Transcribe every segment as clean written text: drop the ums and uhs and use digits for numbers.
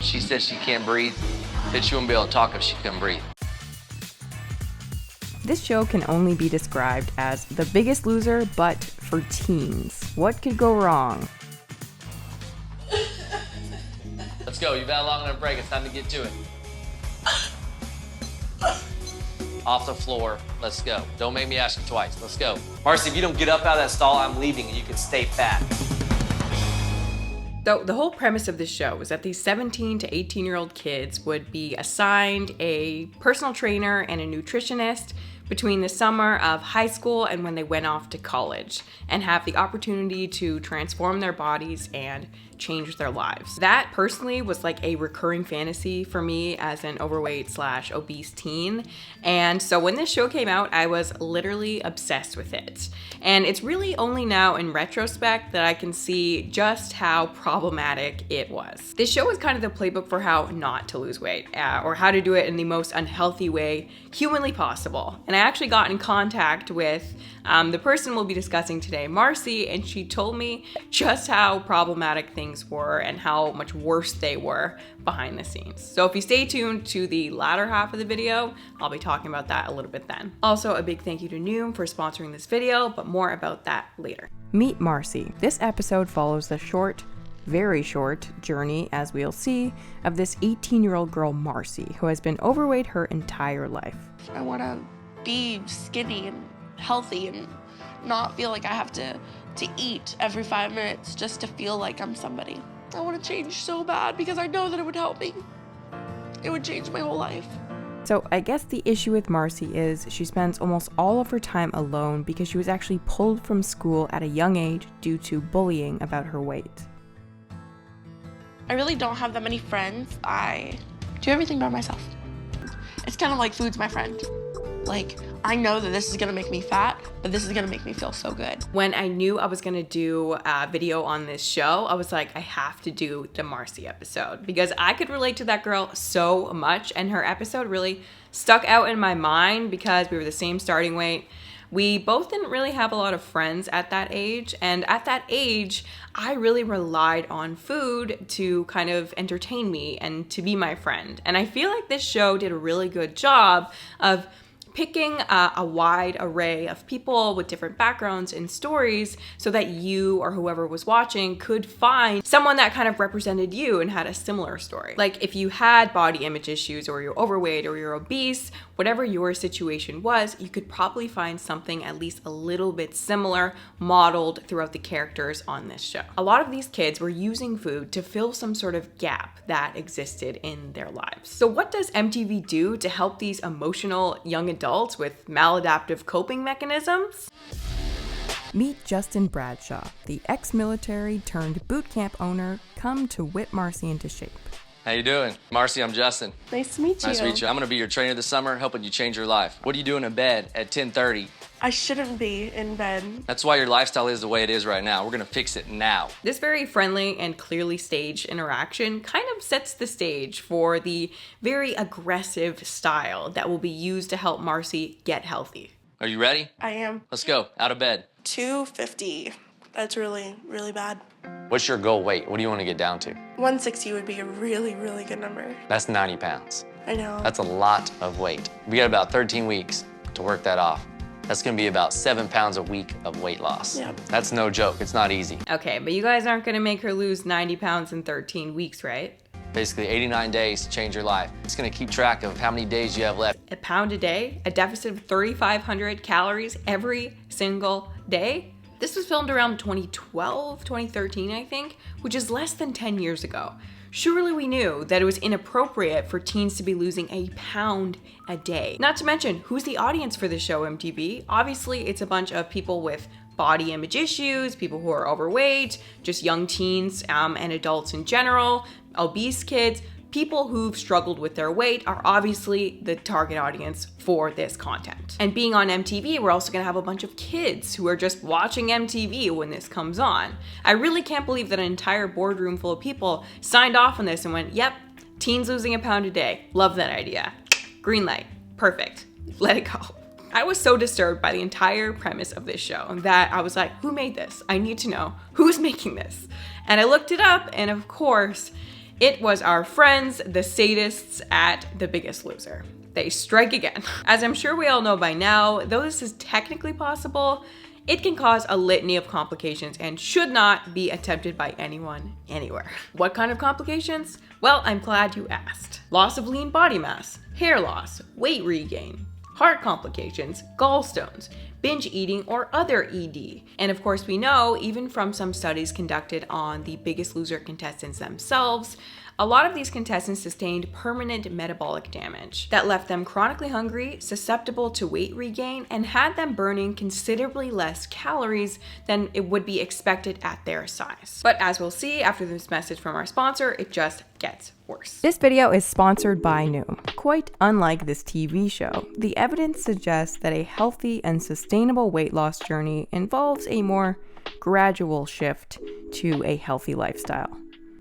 She said she can't breathe, that she wouldn't be able to talk if she couldn't breathe. This show can only be described as The Biggest Loser, but for teens. What could go wrong? Let's go. You've had a long enough break. It's time to get to it. Off the floor. Let's go. Don't make me ask you twice. Let's go. Marcy, if you don't get up out of that stall, I'm leaving and you can stay fat. So the whole premise of this show is that these 17 to 18-year-old kids would be assigned a personal trainer and a nutritionist between the summer of high school and when they went off to college, and have the opportunity to transform their bodies and change their lives. That personally was like a recurring fantasy for me as an overweight/obese teen. And so when this show came out, I was literally obsessed with it. And it's really only now in retrospect that I can see just how problematic it was. This show is kind of the playbook for how not to lose weight, or how to do it in the most unhealthy way humanly possible. And I actually got in contact with the person we'll be discussing today, Marcy, and she told me just how problematic things were and how much worse they were behind the scenes. So if you stay tuned to the latter half of the video, I'll be talking about that a little bit then. Also, a big thank you to Noom for sponsoring this video, but more about that later. Meet Marcy. This episode follows the short, very short journey, as we'll see, of this 18-year-old girl, Marcy, who has been overweight her entire life. I want to be skinny and healthy and not feel like I have to eat every 5 minutes just to feel like I'm somebody. I want to change so bad because I know that it would help me. It would change my whole life. So I guess the issue with Marcy is she spends almost all of her time alone because she was actually pulled from school at a young age due to bullying about her weight. I really don't have that many friends. I do everything by myself. It's kind of like food's my friend. Like, I know that this is gonna make me fat, but this is gonna make me feel so good. When I knew I was gonna do a video on this show, I was like, I have to do the Marcy episode because I could relate to that girl so much, and her episode really stuck out in my mind because we were the same starting weight. We both didn't really have a lot of friends at that age, and at that age, I really relied on food to kind of entertain me and to be my friend. And I feel like this show did a really good job of picking a wide array of people with different backgrounds and stories so that you or whoever was watching could find someone that kind of represented you and had a similar story. Like if you had body image issues or you're overweight or you're obese, whatever your situation was, you could probably find something at least a little bit similar modeled throughout the characters on this show. A lot of these kids were using food to fill some sort of gap that existed in their lives. So what does MTV do to help these emotional young adults with maladaptive coping mechanisms? Meet Justin Bradshaw, the ex-military turned boot camp owner, come to whip Marcy into shape. How you doing? Marcy, I'm Justin. Nice to meet you. Nice to meet you. I'm gonna be your trainer this summer, helping you change your life. What are you doing in bed at 10:30? I shouldn't be in bed. That's why your lifestyle is the way it is right now. We're gonna fix it now. This very friendly and clearly staged interaction kind of sets the stage for the very aggressive style that will be used to help Marcy get healthy. Are you ready? I am. Let's go. Out of bed. 250. That's really, really bad. What's your goal weight? What do you want to get down to? 160 would be a really, really good number. That's 90 pounds. I know. That's a lot of weight. We got about 13 weeks to work that off. That's gonna be about 7 pounds a week of weight loss. Yeah. That's no joke. It's not easy. Okay, but you guys aren't gonna make her lose 90 pounds in 13 weeks, right? Basically 89 days to change your life. It's gonna keep track of how many days you have left. A pound a day, a deficit of 3,500 calories every single day. This was filmed around 2012, 2013, I think, which is less than 10 years ago. Surely we knew that it was inappropriate for teens to be losing a pound a day. Not to mention, who's the audience for this show, MTV? Obviously, it's a bunch of people with body image issues, people who are overweight, just young teens and adults in general, obese kids. People who've struggled with their weight are obviously the target audience for this content. And being on MTV, we're also gonna have a bunch of kids who are just watching MTV when this comes on. I really can't believe that an entire boardroom full of people signed off on this and went, yep, teens losing a pound a day. Love that idea. Green light. Perfect. Let it go. I was so disturbed by the entire premise of this show that I was like, who made this? I need to know who's making this. And I looked it up, and of course, It was our friends, the sadists at The Biggest Loser. They strike again. As I'm sure we all know by now, though this is technically possible, it can cause a litany of complications and should not be attempted by anyone, anywhere. What kind of complications? Well, I'm glad you asked. Loss of lean body mass, hair loss, weight regain, heart complications, gallstones, binge eating, or other ED. And of course, we know, even from some studies conducted on the Biggest Loser contestants themselves, a lot of these contestants sustained permanent metabolic damage that left them chronically hungry, susceptible to weight regain, and had them burning considerably less calories than it would be expected at their size. But as we'll see after this message from our sponsor, it just gets worse. This video is sponsored by Noom. Quite unlike this TV show, the evidence suggests that a healthy and sustainable weight loss journey involves a more gradual shift to a healthy lifestyle.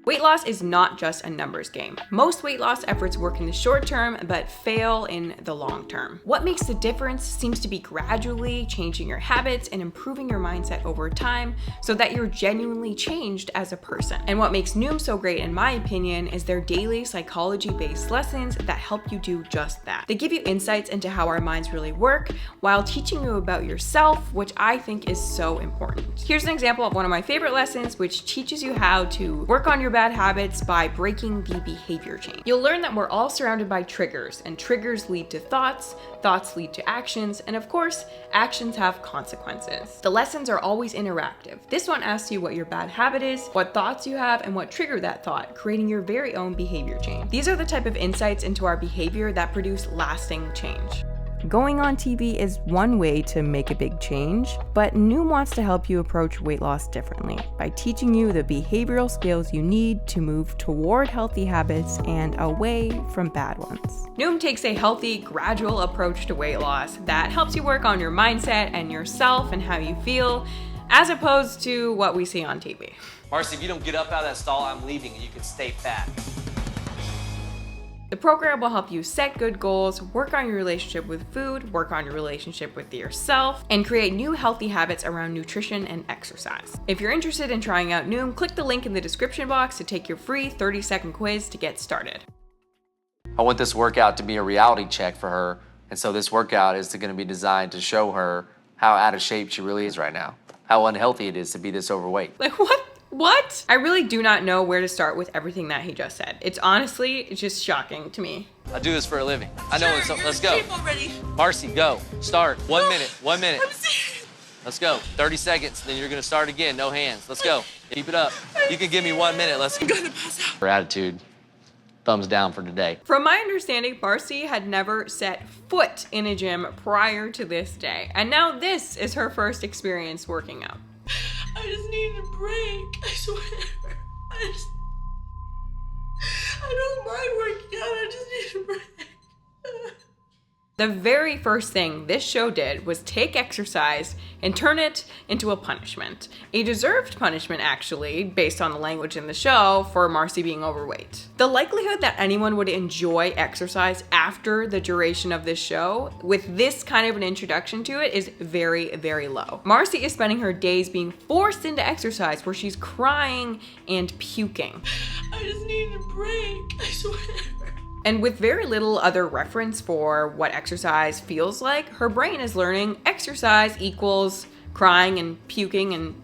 Weight loss is not just a numbers game. Most weight loss efforts work in the short term, but fail in the long term. What makes the difference seems to be gradually changing your habits and improving your mindset over time so that you're genuinely changed as a person. And what makes Noom so great, in my opinion, is their daily psychology-based lessons that help you do just that. They give you insights into how our minds really work while teaching you about yourself, which I think is so important. Here's an example of one of my favorite lessons, which teaches you how to work on your bad habits by breaking the behavior chain. You'll learn that we're all surrounded by triggers, and triggers lead to thoughts, thoughts lead to actions, and of course, actions have consequences. The lessons are always interactive. This one asks you what your bad habit is, what thoughts you have, and what triggered that thought, creating your very own behavior chain. These are the type of insights into our behavior that produce lasting change. Going on TV is one way to make a big change, but Noom wants to help you approach weight loss differently by teaching you the behavioral skills you need to move toward healthy habits and away from bad ones. Noom takes a healthy, gradual approach to weight loss that helps you work on your mindset and yourself and how you feel, as opposed to what we see on TV. Marcy, if you don't get up out of that stall, I'm leaving and you can stay fat. The program will help you set good goals, work on your relationship with food, work on your relationship with yourself, and create new healthy habits around nutrition and exercise. If you're interested in trying out Noom, click the link in the description box to take your free 30-second quiz to get started. I want this workout to be a reality check for her, and so this workout is going to be designed to show her how out of shape she really is right now, how unhealthy it is to be this overweight. Like, what? I really do not know where to start with everything that he just said. It's just shocking to me. I do this for a living. I know it's so. Let's go. Already. Marcy, go. Start. 1 minute. 1 minute. Let's go. 30 seconds. Then you're gonna start again. No hands. Let's go. Keep it up. You can give me 1 minute. Let's go. I'm gonna pass out. For attitude. Thumbs down for today. From my understanding, Marcy had never set foot in a gym prior to this day. And now this is her first experience working out. I just need a break. I swear. I don't mind working out. I just need a break. The very first thing this show did was take exercise and turn it into a punishment. A deserved punishment, actually, based on the language in the show, for Marcy being overweight. The likelihood that anyone would enjoy exercise after the duration of this show, with this kind of an introduction to it, is very, very low. Marcy is spending her days being forced into exercise where she's crying and puking. I just need a break. I swear. And with very little other reference for what exercise feels like, her brain is learning exercise equals crying and puking and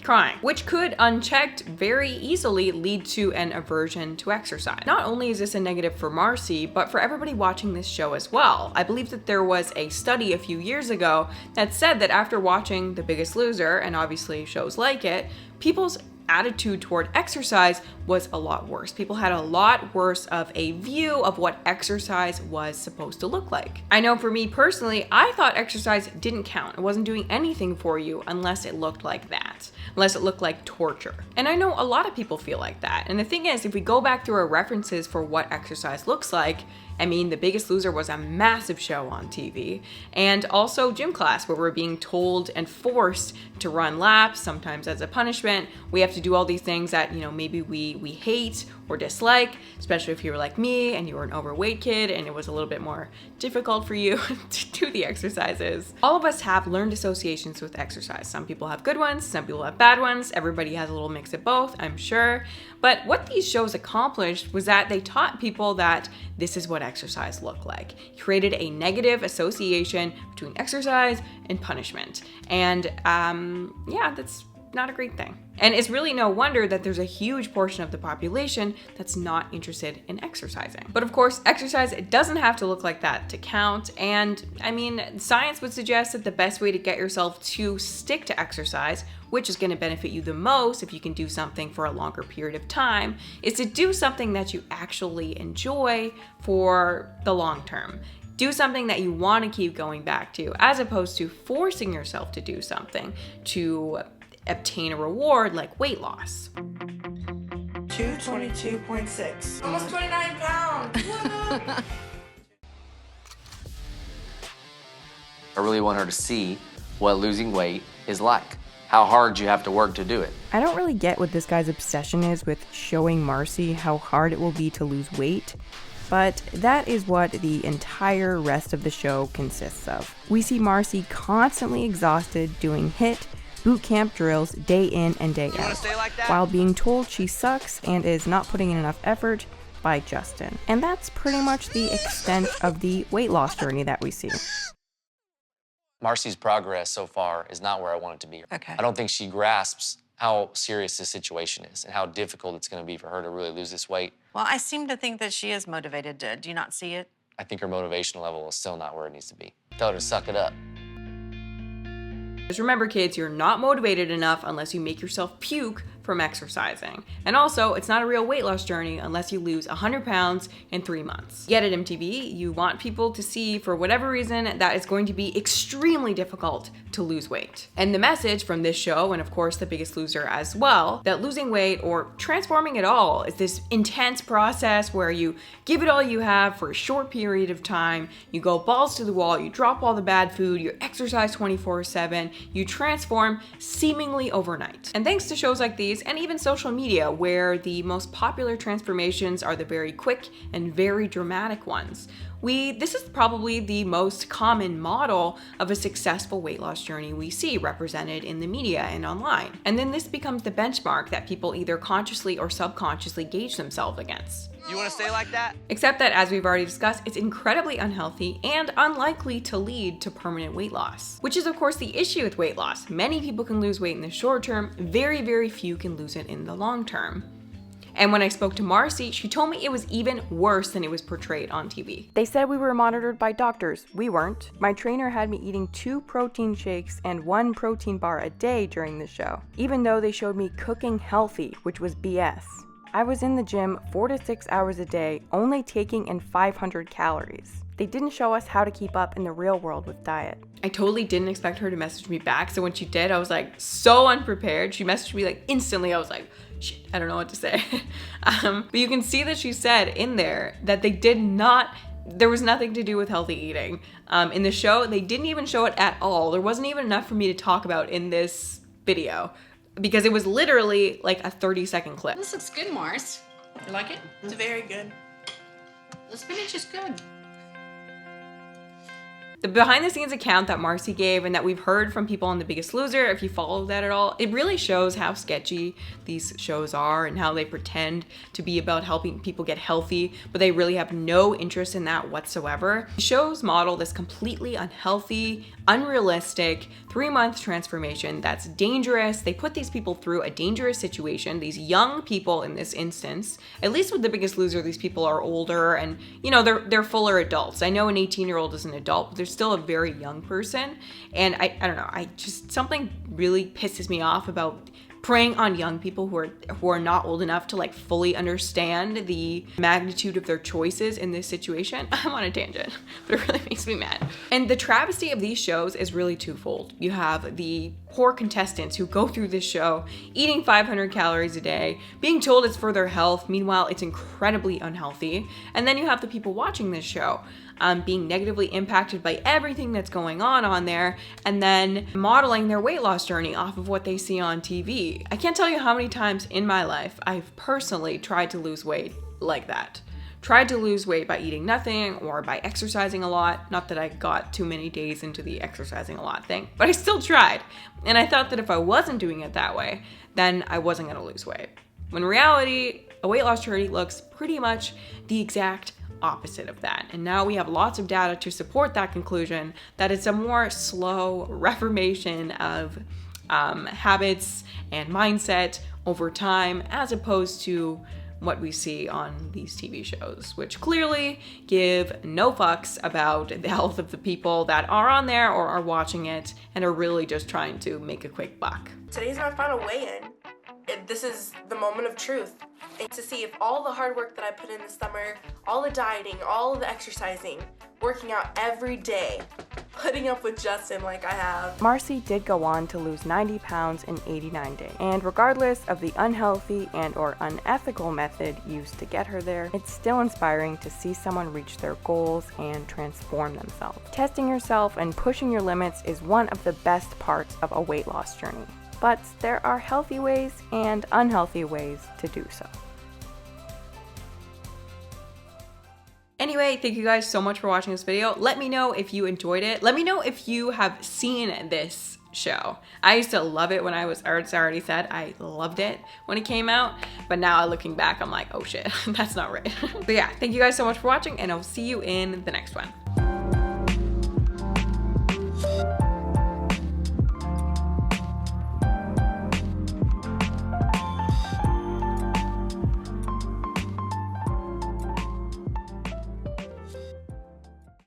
crying, which could, unchecked, very easily lead to an aversion to exercise. Not only is this a negative for Marcy, but for everybody watching this show as well. I believe that there was a study a few years ago that said that after watching The Biggest Loser, and obviously shows like it, people's attitude toward exercise was a lot worse. People had a lot worse of a view of what exercise was supposed to look like. I know for me personally, I thought exercise didn't count. It wasn't doing anything for you unless it looked like that, unless it looked like torture. And I know a lot of people feel like that. And the thing is, if we go back through our references for what exercise looks like, I mean, The Biggest Loser was a massive show on TV, and also gym class, where we're being told and forced to run laps, sometimes as a punishment. We have to do all these things that, maybe we we hate or dislike, especially if you were like me and you were an overweight kid and it was a little bit more difficult for you to do the exercises. All of us have learned associations with exercise. Some people have good ones, some people have bad ones. Everybody has a little mix of both, I'm sure. But what these shows accomplished was that they taught people that this is what exercise looked like. Created a negative association between exercise and punishment. And yeah, that's not a great thing. And it's really no wonder that there's a huge portion of the population that's not interested in exercising. But of course, exercise, it doesn't have to look like that to count. And I mean, science would suggest that the best way to get yourself to stick to exercise, which is going to benefit you the most if you can do something for a longer period of time, is to do something that you actually enjoy for the long term. Do something that you want to keep going back to, as opposed to forcing yourself to do something to obtain a reward like weight loss. 222.6. Almost 29 pounds. I really want her to see what losing weight is like, how hard you have to work to do it. I don't really get what this guy's obsession is with showing Marcy how hard it will be to lose weight, but that is what the entire rest of the show consists of. We see Marcy constantly exhausted doing HIIT, boot camp drills day in and day out, while being told she sucks and is not putting in enough effort by Justin. And that's pretty much the extent of the weight loss journey that we see. Marcy's progress so far is not where I want it to be. Okay. I don't think she grasps how serious this situation is and how difficult it's going to be for her to really lose this weight. Well, I seem to think that she is motivated. Do you not see it? I think her motivational level is still not where it needs to be. Tell her to suck it up. Just remember, kids, you're not motivated enough unless you make yourself puke from exercising. And also, it's not a real weight loss journey unless you lose 100 pounds in 3 months. Yet at MTV, you want people to see, for whatever reason, that it's going to be extremely difficult to lose weight. And the message from this show, and of course The Biggest Loser as well, that losing weight or transforming at all is this intense process where you give it all you have for a short period of time, you go balls to the wall, you drop all the bad food, you exercise 24/7, you transform seemingly overnight. And thanks to shows like these, and even social media, where the most popular transformations are the very quick and very dramatic ones, this is probably the most common model of a successful weight loss journey we see represented in the media and online. And then this becomes the benchmark that people either consciously or subconsciously gauge themselves against. You want to stay like that? Except that, as we've already discussed, it's incredibly unhealthy and unlikely to lead to permanent weight loss. Which is, of course, the issue with weight loss. Many people can lose weight in the short term, very, very few can lose it in the long term. And when I spoke to Marcy, she told me it was even worse than it was portrayed on TV. They said we were monitored by doctors. We weren't. My trainer had me eating 2 protein shakes and 1 protein bar a day during the show, even though they showed me cooking healthy, which was BS. I was in the gym 4 to 6 hours a day, only taking in 500 calories. They didn't show us how to keep up in the real world with diet. I totally didn't expect her to message me back, so when she did, I was like so unprepared. She messaged me like instantly. I was like, shit, I don't know what to say. But you can see that she said in there that there was nothing to do with healthy eating. In the show, they didn't even show it at all. There wasn't even enough for me to talk about in this video, because it was literally like a 30-second clip. This looks good, Mars. You like it? It's very good. The spinach is good. The behind-the-scenes account that Marcy gave and that we've heard from people on The Biggest Loser, if you follow that at all, it really shows how sketchy these shows are and how they pretend to be about helping people get healthy, but they really have no interest in that whatsoever. The shows model this completely unhealthy, unrealistic 3-month transformation that's dangerous. They put these people through a dangerous situation, these young people in this instance. At least with The Biggest Loser, these people are older and, you know, they're fuller adults. I know an 18-year-old is an adult, but they're still a very young person. And I don't know, something really pisses me off about preying on young people who are not old enough to like fully understand the magnitude of their choices in this situation. I'm on a tangent, but it really makes me mad. And the travesty of these shows is really twofold. You have the poor contestants who go through this show eating 500 calories a day, being told it's for their health, meanwhile it's incredibly unhealthy. And then you have the people watching this show. being negatively impacted by everything that's going on there, and then modeling their weight loss journey off of what they see on TV. I can't tell you how many times in my life I've personally tried to lose weight like that. Tried to lose weight by eating nothing or by exercising a lot. Not that I got too many days into the exercising a lot thing, but I still tried. And I thought that if I wasn't doing it that way, then I wasn't gonna lose weight. When in reality, a weight loss journey looks pretty much the exact opposite of that. And now we have lots of data to support that conclusion, that it's a more slow reformation of habits and mindset over time, as opposed to what we see on these TV shows, which clearly give no fucks about the health of the people that are on there or are watching it and are really just trying to make a quick buck. Today's my final weigh-in. This is the moment of truth. And to see if all the hard work that I put in this summer, all the dieting, all the exercising, working out every day, putting up with Justin like I have. Marcy did go on to lose 90 pounds in 89 days. And regardless of the unhealthy and or unethical method used to get her there, it's still inspiring to see someone reach their goals and transform themselves. Testing yourself and pushing your limits is one of the best parts of a weight loss journey. But there are healthy ways and unhealthy ways to do so. Anyway, thank you guys so much for watching this video. Let me know if you enjoyed it. Let me know if you have seen this show. I used to love it when I already said I loved it when it came out, but now looking back, I'm like, oh shit, that's not right. But yeah, thank you guys so much for watching, and I'll see you in the next one.